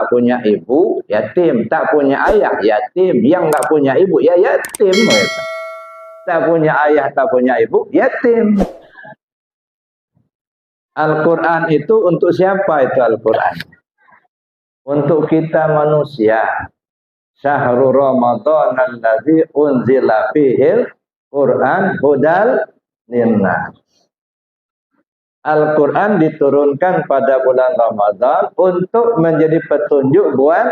punya ibu, yatim. Tak punya ayah, yatim. Yang nggak punya ibu, ya yatim. Tak punya ayah, tak punya ibu, yatim. Al-Quran itu untuk siapa itu Al-Quran? Untuk kita manusia. Syahrul Ramadan alladzi unzila fihil Quran hudal linnas. Al-Quran diturunkan pada bulan Ramadan untuk menjadi petunjuk buat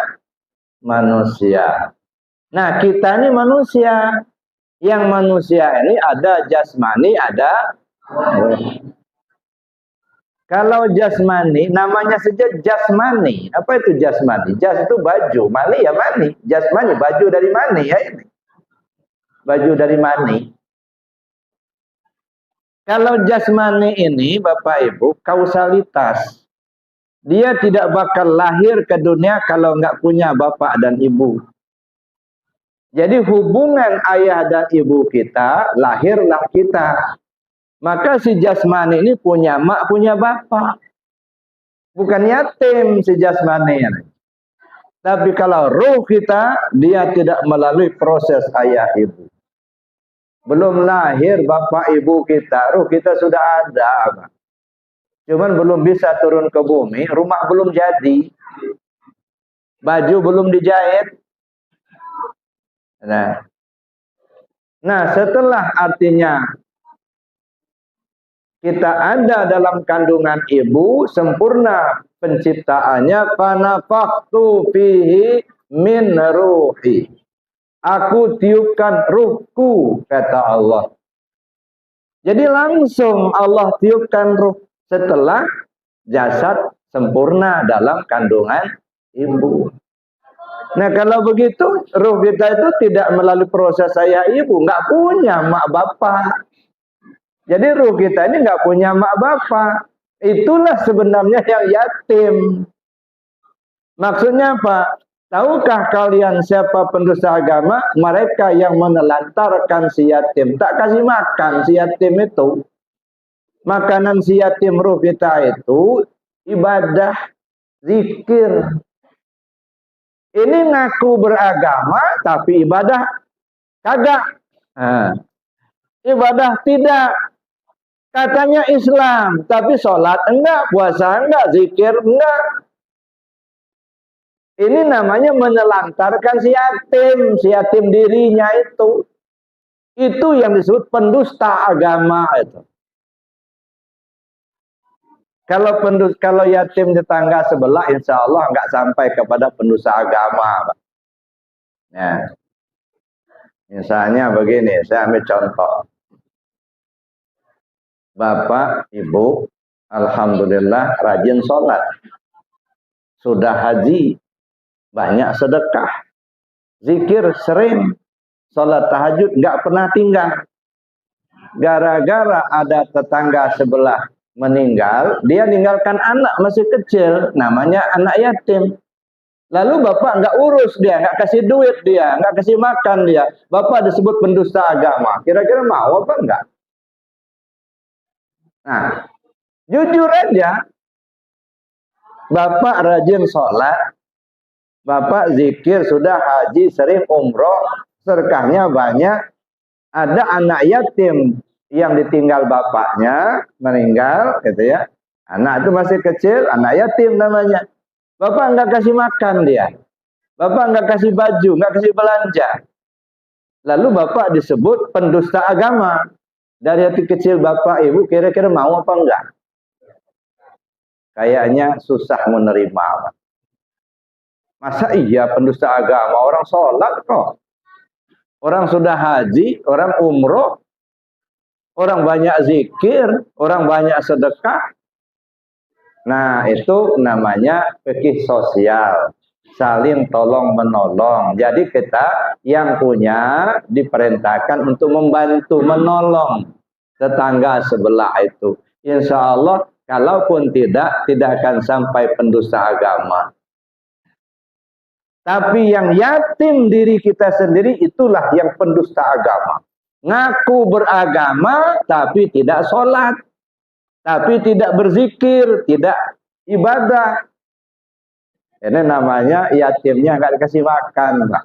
manusia. Nah, kita ini manusia. Yang manusia ini ada jasmani, ada kalau jasmani, namanya saja jasmani. Apa itu jasmani? Jas itu baju, mani ya mani. Jasmani, baju dari mani ya ini. Baju dari mani. Kalau jasmani ini, Bapak Ibu, kausalitas. Dia tidak bakal lahir ke dunia kalau nggak punya bapak dan ibu. Jadi hubungan ayah dan ibu kita, lahirlah kita. Maka si jasmani ini punya mak, punya bapak. Bukan yatim si jasmani ini. Tapi kalau ruh kita, dia tidak melalui proses ayah ibu. Belum lahir bapak ibu kita, ruh kita sudah ada. Cuman belum bisa turun ke bumi, rumah belum jadi. Baju belum dijahit. Nah, setelah artinya kita ada dalam kandungan ibu, sempurna penciptaannya, fanafaktu fihi min ruhi. Aku tiupkan ruhku, kata Allah. Jadi langsung Allah tiupkan ruh setelah jasad sempurna dalam kandungan ibu. Nah, kalau begitu, ruh kita itu tidak melalui proses ayah ibu, nggak punya mak bapak. Jadi ruh kita ini nggak punya mak bapak. Itulah sebenarnya yang yatim. Maksudnya apa? Tahukah kalian siapa pendusta agama? Mereka yang menelantarkan si yatim. Tak kasih makan si yatim itu. Makanan si yatim ruh kita itu ibadah, zikir. Ini ngaku beragama tapi ibadah kagak. Ibadah tidak. Katanya Islam, tapi sholat enggak, puasa enggak, zikir enggak. Ini namanya menelantarkan si yatim dirinya itu. Itu yang disebut pendusta agama itu. Kalau yatim tetangga sebelah, insya Allah enggak sampai kepada pendusta agama. Ya. Misalnya begini, saya ambil contoh. Bapak, Ibu, alhamdulillah rajin sholat. Sudah haji, banyak sedekah. Zikir sering. Sholat tahajud nggak pernah tinggal. Gara-gara ada tetangga sebelah meninggal, dia ninggalkan anak masih kecil, namanya anak yatim. Lalu bapak nggak urus dia, nggak kasih duit dia, nggak kasih makan dia. Bapak disebut pendusta agama. Kira-kira mau apa enggak? Nah, jujur aja, bapak rajin sholat, bapak zikir, sudah haji, sering umroh, sedekahnya banyak. Ada anak yatim yang ditinggal bapaknya, meninggal, gitu ya. Anak itu masih kecil, anak yatim namanya. Bapak nggak kasih makan dia, bapak nggak kasih baju, nggak kasih belanja. Lalu bapak disebut pendusta agama. Dari hati kecil bapak ibu kira-kira mau apa enggak? Kayaknya susah menerima. Masa iya pendusta agama? Orang sholat kok. Orang sudah haji, orang umroh, orang banyak zikir, orang banyak sedekah. Nah, itu namanya fikih sosial. Saling tolong menolong. Jadi kita yang punya diperintahkan untuk membantu menolong tetangga sebelah itu. Insya Allah kalaupun tidak akan sampai pendusta agama. Tapi yang yatim diri kita sendiri itulah yang pendusta agama. Ngaku beragama tapi tidak sholat, tapi tidak berzikir, tidak ibadah. Ini namanya yatimnya nggak dikasih makan, Pak.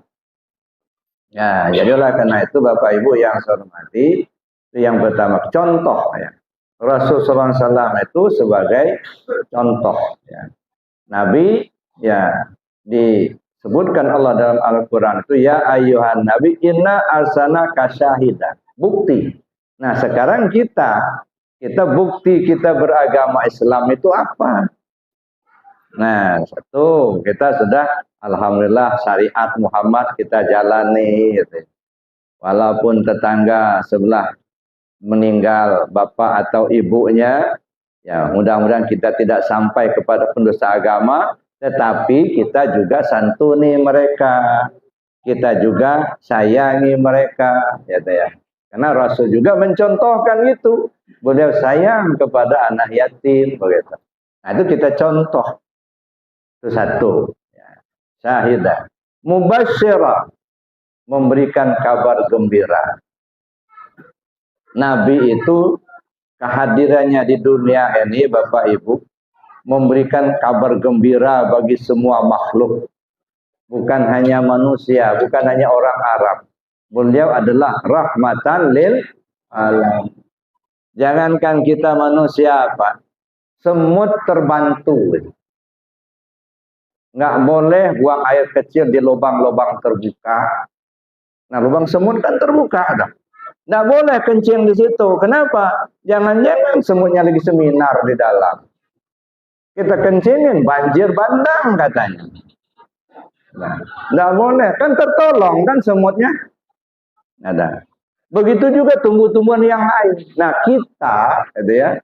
Ya, jadilah karena itu Bapak Ibu yang saya hormati, itu yang pertama contoh ya. Rasulullah SAW itu sebagai contoh ya. Nabi ya disebutkan Allah dalam Al-Quran itu ya ayyuhan nabi inna arsalnaka syahidan, bukti. Nah sekarang kita bukti kita beragama Islam itu apa? Nah satu, kita sudah alhamdulillah syariat Muhammad kita jalani gitu. Walaupun tetangga sebelah meninggal bapak atau ibunya, ya mudah-mudahan kita tidak sampai kepada pendusta agama, tetapi kita juga santuni mereka, kita juga sayangi mereka, ya. Karena Rasul juga mencontohkan itu, beliau sayang kepada anak yatim, begitu. Nah itu kita contoh, itu satu. Ya. Syahidah, mubasyirah, memberikan kabar gembira. Nabi itu kehadirannya di dunia ini Bapak Ibu memberikan kabar gembira bagi semua makhluk. Bukan hanya manusia, bukan hanya orang Arab. Beliau adalah rahmatan lil alam. Jangankan kita manusia Pak, semut terbantu. Nggak boleh buang air kecil di lubang-lubang terbuka. Nah lubang semut kan terbuka ada. Nggak boleh kencing di situ. Kenapa? Jangan-jangan semutnya lagi seminar di dalam. Kita kencingin, banjir bandang katanya. Nah, nggak boleh. Kan tertolong kan semutnya. Ada. Begitu juga tumbuh-tumbuhan yang lain. Nah kita, gitu ya.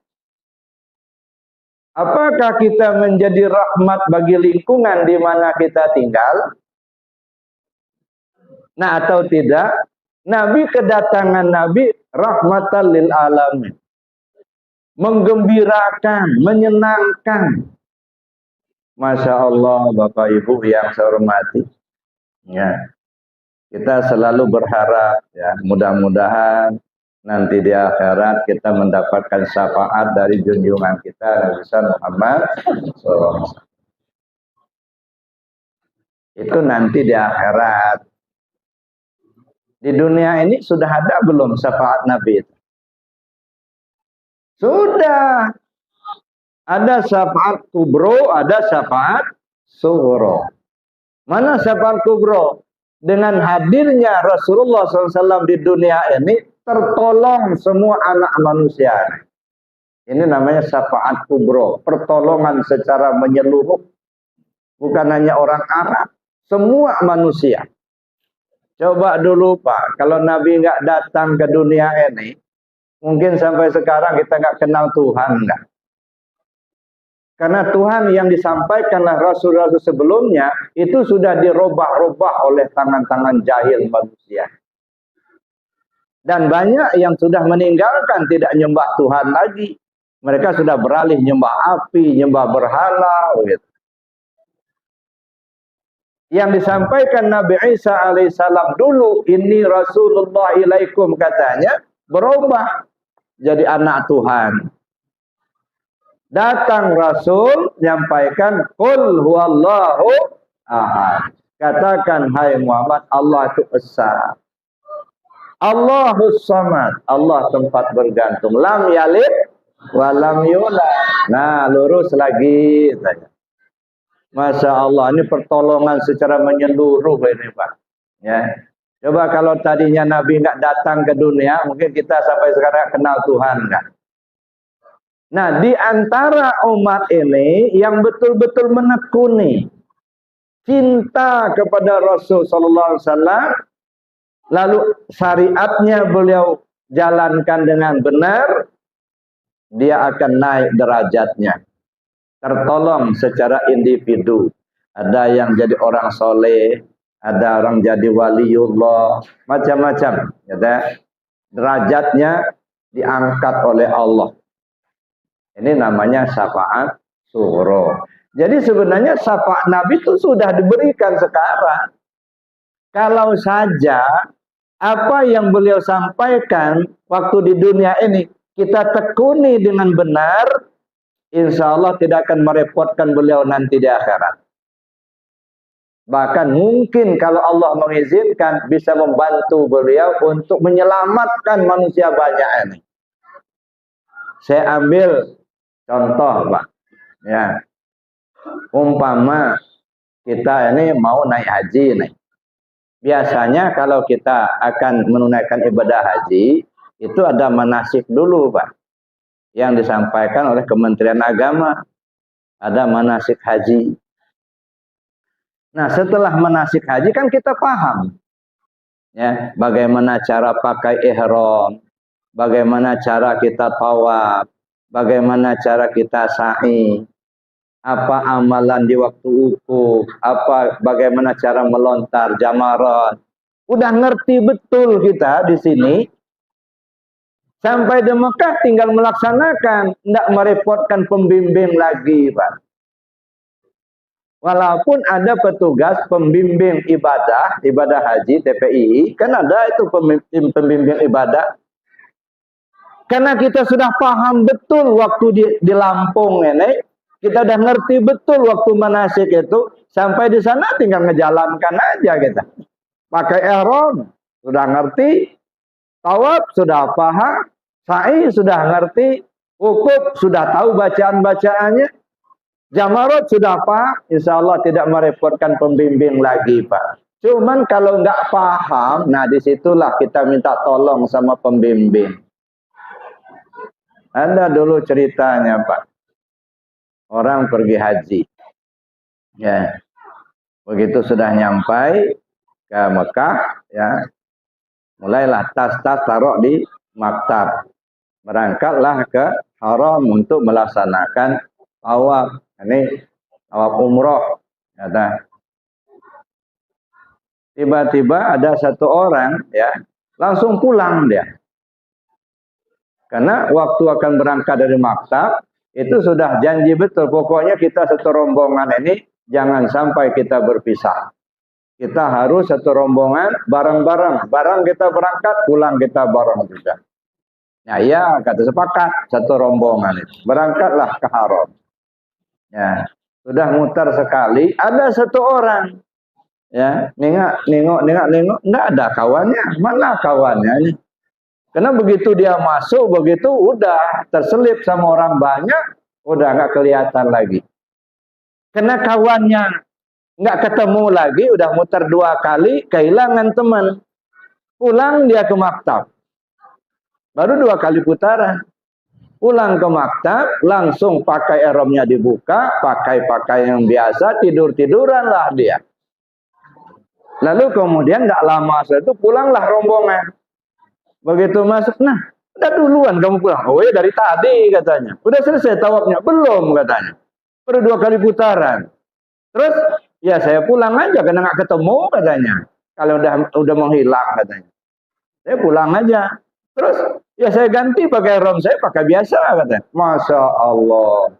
Apakah kita menjadi rahmat bagi lingkungan di mana kita tinggal? Nah atau tidak? Nabi kedatangan Nabi rahmatan lil alamin. Menggembirakan, menyenangkan. Masya Allah Bapak Ibu yang saya hormati. Ya. Kita selalu berharap ya, mudah-mudahan nanti di akhirat kita mendapatkan syafaat dari junjungan kita Nabi Muhammad SAW. Itu nanti di akhirat. Di dunia ini sudah ada belum syafaat Nabi itu? Sudah. Ada syafaat kubro, ada syafaat sughro. Mana syafaat kubro? Dengan hadirnya Rasulullah SAW di dunia ini, tertolong semua anak manusia. Ini namanya syafaat kubro. Pertolongan secara menyeluruh. Bukan hanya orang Arab. Semua manusia. Coba dulu Pak, kalau Nabi nggak datang ke dunia ini, mungkin sampai sekarang kita nggak kenal Tuhan, enggak? Karena Tuhan yang disampaikan oleh Rasul-Rasul sebelumnya, itu sudah dirubah-rubah oleh tangan-tangan jahil manusia. Dan banyak yang sudah meninggalkan tidak nyembah Tuhan lagi. Mereka sudah beralih nyembah api, nyembah berhala, gitu. Yang disampaikan Nabi Isa alaihissalam dulu, ini Rasulullah ilaikum katanya, berubah jadi anak Tuhan. Datang Rasul menyampaikan qul huwallahu ahad. Katakan hai Muhammad, Allah itu esa. Allahus samad, Allah tempat bergantung. Lam yalid wa lam yulad. Nah, lurus lagi tanya. Masya Allah, ini pertolongan secara menyeluruh ini Pak. Ya. Coba kalau tadinya Nabi nggak datang ke dunia, mungkin kita sampai sekarang kenal Tuhan nggak? Nah, di antara umat ini yang betul-betul menekuni cinta kepada Rasul Sallallahu Alaihi Wasallam, lalu syariatnya beliau jalankan dengan benar, dia akan naik derajatnya. Tertolong secara individu. Ada yang jadi orang soleh, ada orang jadi waliullah, macam-macam. Derajatnya diangkat oleh Allah. Ini namanya syafaat sughro. Jadi sebenarnya syafaat Nabi itu sudah diberikan sekarang. Kalau saja apa yang beliau sampaikan waktu di dunia ini kita tekuni dengan benar, insya Allah tidak akan merepotkan beliau nanti di akhirat. Bahkan mungkin kalau Allah mengizinkan bisa membantu beliau untuk menyelamatkan manusia banyak ini. Saya ambil contoh, Pak. Ya. Umpama kita ini mau naik haji nih. Biasanya kalau kita akan menunaikan ibadah haji, itu ada manasik dulu, Pak. Yang disampaikan oleh Kementerian Agama. Ada manasik haji. Nah, setelah manasik haji kan kita paham. Ya, bagaimana cara pakai ihram, bagaimana cara kita tawaf, bagaimana cara kita sa'i, apa amalan di waktu wukuf, bagaimana cara melontar jamarat. Udah ngerti betul kita di sini. Sampai di Mekah tinggal melaksanakan, tidak merepotkan pembimbing lagi, Pak. Walaupun ada petugas pembimbing ibadah haji TPI, kan ada itu pembimbing ibadah. Karena kita sudah paham betul waktu di Lampung ini, kita udah ngerti betul waktu manasik itu, sampai di sana tinggal ngejalankan aja kita. Pakai ihram sudah ngerti, tawaf sudah paham, sa'i sudah ngerti, wukuf sudah tahu bacaan-bacaannya. Jamarat sudah paham, insya Allah tidak merepotkan pembimbing lagi, Pak. Cuman kalau nggak paham, nah disitulah kita minta tolong sama pembimbing. Ada dulu ceritanya, Pak. Orang pergi haji. Ya. Begitu sudah nyampai ke Mekah, ya. Mulailah tas-tas taruh di maktab. Berangkatlah ke haram untuk melaksanakan tawaf. Ini tawaf umroh. Tiba-tiba ada satu orang, ya, langsung pulang dia. Karena waktu akan berangkat dari maktab, itu sudah janji betul. Pokoknya kita satu rombongan ini jangan sampai kita berpisah. Kita harus satu rombongan bareng-bareng. Bareng kita berangkat, pulang kita bareng juga. Ya, iya, kata sepakat satu rombongan itu. Berangkatlah ke haram. Ya, sudah mutar sekali, ada satu orang, ya, nengok, enggak ada kawannya, mana kawannya ini? Karena begitu dia masuk, begitu udah terselip sama orang banyak, udah nggak kelihatan lagi. Karena kawannya nggak ketemu lagi, udah mutar 2 kali, kehilangan teman. Pulang dia ke maktab, baru 2 kali putaran. Pulang ke maktab, langsung pakai ihramnya dibuka, pakai pakaian yang biasa, tidur-tiduranlah dia. Lalu kemudian tidak lama setelah itu pulanglah rombongan. Begitu masuk, nah, udah duluan kamu pulang. Oh ya dari tadi katanya. Udah selesai tawafnya? Belum katanya. Baru 2 kali putaran. Terus, ya saya pulang aja karena nggak ketemu katanya. Kalau udah menghilang katanya. Saya pulang aja. Terus, ya saya ganti pakai ihram saya, pakai biasa katanya. Masya Allah.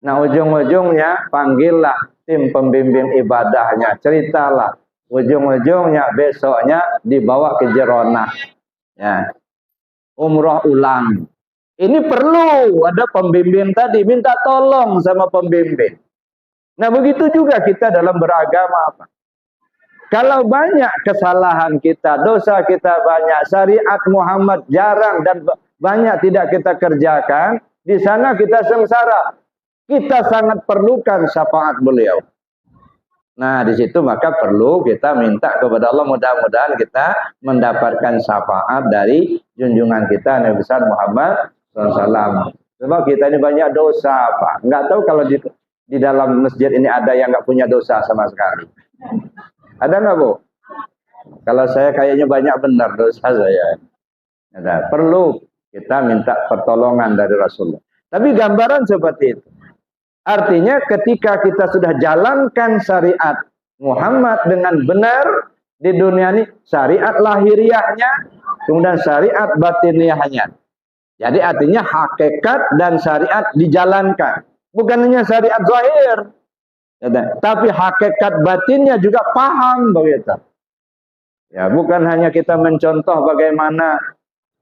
Nah ujung-ujungnya panggillah tim pembimbing ibadahnya. Ceritalah. Ujung-ujungnya besoknya dibawa ke Jeronah. Ya. Umroh ulang. Ini perlu ada pembimbing tadi. Minta tolong sama pembimbing. Nah begitu juga kita dalam beragama, Pak. Kalau banyak kesalahan kita, dosa kita banyak, syariat Muhammad jarang dan banyak tidak kita kerjakan, di sana kita sengsara. Kita sangat perlukan syafaat beliau. Nah, di situ maka perlu kita minta kepada Allah, mudah-mudahan kita mendapatkan syafaat dari junjungan kita Nabi besar Muhammad SAW. Sebab kita ini banyak dosa, Pak. Nggak tahu kalau di dalam masjid ini ada yang nggak punya dosa sama sekali. Ada nggak, Bu? Kalau saya kayaknya banyak benar dosa saya. Ada. Perlu kita minta pertolongan dari Rasulullah. Tapi gambaran seperti itu. Artinya ketika kita sudah jalankan syariat Muhammad dengan benar di dunia ini, syariat lahiriahnya, kemudian syariat batiniahnya. Jadi artinya hakikat dan syariat dijalankan. Bukan hanya syariat zahir. Tapi hakikat batinnya juga paham begitu. Ya, bukan hanya kita mencontoh bagaimana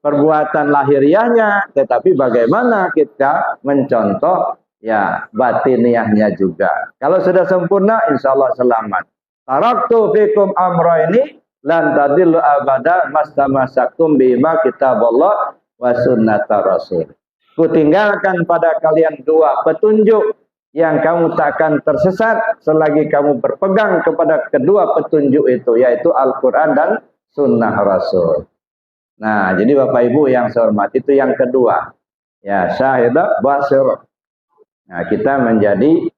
perbuatan lahiriahnya, tetapi bagaimana kita mencontoh ya batiniahnya juga. Kalau sudah sempurna, insya Allah selamat. taraktu fikum amrayni lan tadillu abada mastamasaktum bima kitaballah wa sunnata rasul. Kutinggalkan pada kalian dua petunjuk yang kamu takkan tersesat selagi kamu berpegang kepada kedua petunjuk itu, yaitu Al-Quran dan Sunnah Rasul. Nah, jadi Bapak Ibu yang saya hormati, itu yang kedua. Ya, syahidah basir. Nah, kita menjadi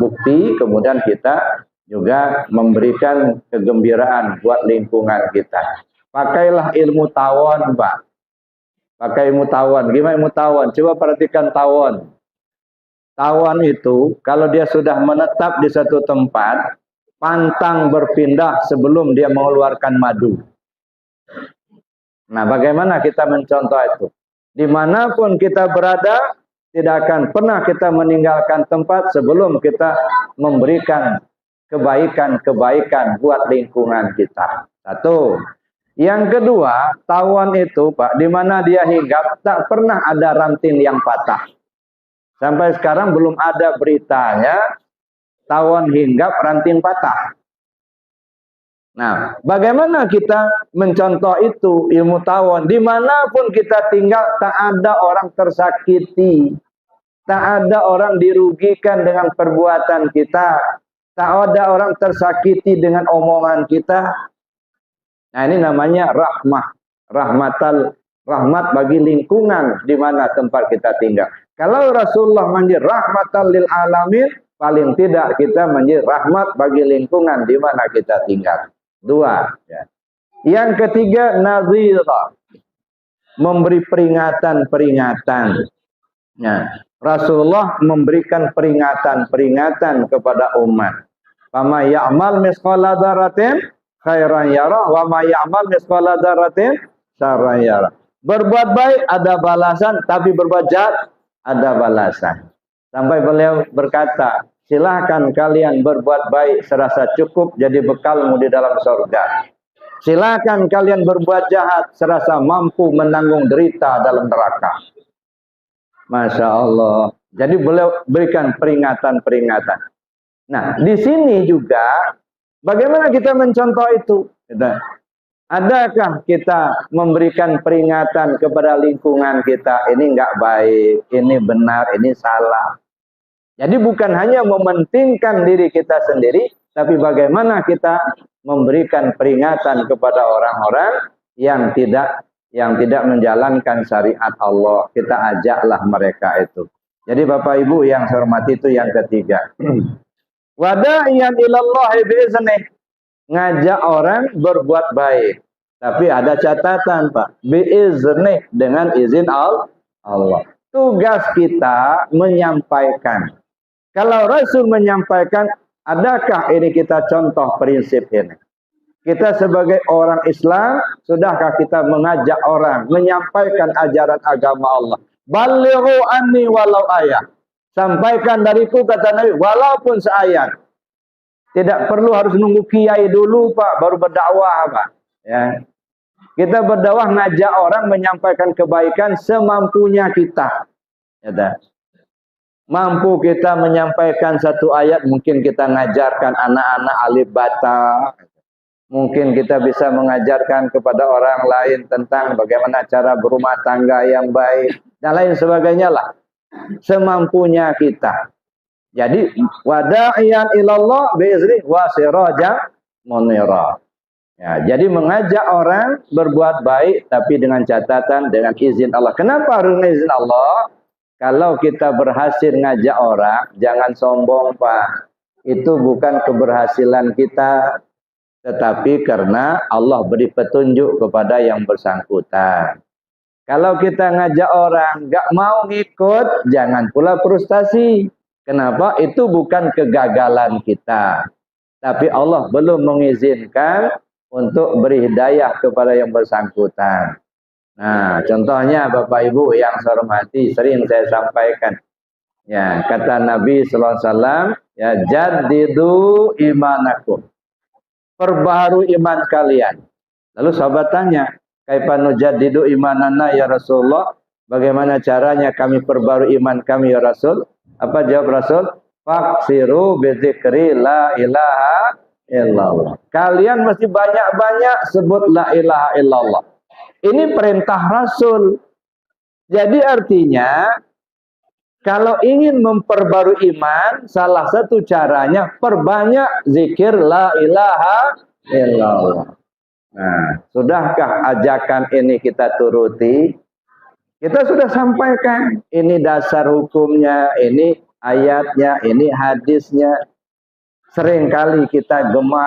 bukti, kemudian kita juga memberikan kegembiraan buat lingkungan kita. Pakailah ilmu tawon, Pak. Pakai ilmu tawon. Gimana ilmu tawon? Coba perhatikan tawon. Tawon itu kalau dia sudah menetap di satu tempat, pantang berpindah sebelum dia mengeluarkan madu. Nah, bagaimana kita mencontoh itu? Dimanapun kita berada, tidak akan pernah kita meninggalkan tempat sebelum kita memberikan kebaikan-kebaikan buat lingkungan kita. Satu. Yang kedua, tawon itu, Pak, di mana dia hinggap, tak pernah ada ranting yang patah. Sampai sekarang belum ada beritanya tawon hinggap ranting patah. Nah, bagaimana kita mencontoh itu ilmu tawon? Dimanapun kita tinggal, tak ada orang tersakiti, tak ada orang dirugikan dengan perbuatan kita, tak ada orang tersakiti dengan omongan kita. Nah, ini namanya rahmah, rahmat bagi lingkungan di mana tempat kita tinggal. Kalau Rasulullah menjadi rahmatan lil alamin, paling tidak kita menjadi rahmat bagi lingkungan di mana kita tinggal. Dua. Ya. Yang ketiga, nazira, memberi peringatan-peringatan. Ya. Rasulullah memberikan peringatan-peringatan kepada umat. Fama ya'mal misqala dzarratin khairan yara, wa ma ya'mal misqala dzarratin syarran yara. Berbuat baik ada balasan, tapi berbuat jahat ada balasan. Sampai beliau berkata, silahkan kalian berbuat baik serasa cukup jadi bekalmu di dalam surga. Silahkan kalian berbuat jahat serasa mampu menanggung derita dalam neraka. Masya Allah. Jadi beliau berikan peringatan-peringatan. Nah, di sini juga bagaimana kita mencontoh itu? Adakah kita memberikan peringatan kepada lingkungan kita, ini enggak baik, ini benar, ini salah. Jadi bukan hanya mementingkan diri kita sendiri, tapi bagaimana kita memberikan peringatan kepada orang-orang yang tidak menjalankan syariat Allah. Kita ajaklah mereka itu. Jadi Bapak Ibu yang saya hormati, itu yang ketiga. Wada'iyan ilallahi bi'iznih, ngajak orang berbuat baik. Tapi ada catatan, Pak. Bi'iznih, dengan izin Allah. Tugas kita menyampaikan. Kalau Rasul menyampaikan, adakah ini kita contoh prinsip ini? Kita sebagai orang Islam, sudahkah kita mengajak orang menyampaikan ajaran agama Allah? Balighu anni walau ayat. Sampaikan dariku, kata Nabi, walaupun seayat. Tidak perlu harus nunggu kiai dulu, Pak, baru berdakwah, Pak. Ya. Kita berdakwah ngajak orang menyampaikan kebaikan semampunya kita. Ya, mampu kita menyampaikan satu ayat, mungkin kita ngajarkan anak-anak alif bata. Mungkin kita bisa mengajarkan kepada orang lain tentang bagaimana cara berumah tangga yang baik dan lain sebagainya lah. Semampunya kita. Jadi wada'iyan ilallah bi'izni wa sirajan munira. Ya, jadi mengajak orang berbuat baik tapi dengan catatan, dengan izin Allah. Kenapa harus izin Allah? Kalau kita berhasil ngajak orang, jangan sombong, Pak. Itu bukan keberhasilan kita, tetapi karena Allah beri petunjuk kepada yang bersangkutan. Kalau kita ngajak orang nggak mau ngikut, jangan pula frustasi. Kenapa? Itu bukan kegagalan kita, tapi Allah belum mengizinkan untuk beri hidayah kepada yang bersangkutan. Nah, contohnya Bapak Ibu yang saya hormati, sering saya sampaikan. Ya, kata Nabi sallallahu alaihi wasallam, ya, jaddidu imanakum. Perbaharui iman kalian. Lalu sahabat tanya, kaifa nujaddidu imanana ya Rasulullah? Bagaimana caranya kami perbarui iman kami ya Rasul? Apa jawab Rasul? Faksiru bizikri la ilaha illallah. Kalian mesti banyak-banyak sebut la ilaha illallah. Ini perintah Rasul. Jadi artinya kalau ingin memperbarui iman, salah satu caranya perbanyak zikir la ilaha illallah. Nah, sudahkah ajakan ini kita turuti? Kita sudah sampaikan, ini dasar hukumnya, ini ayatnya, ini hadisnya. Seringkali kita gemar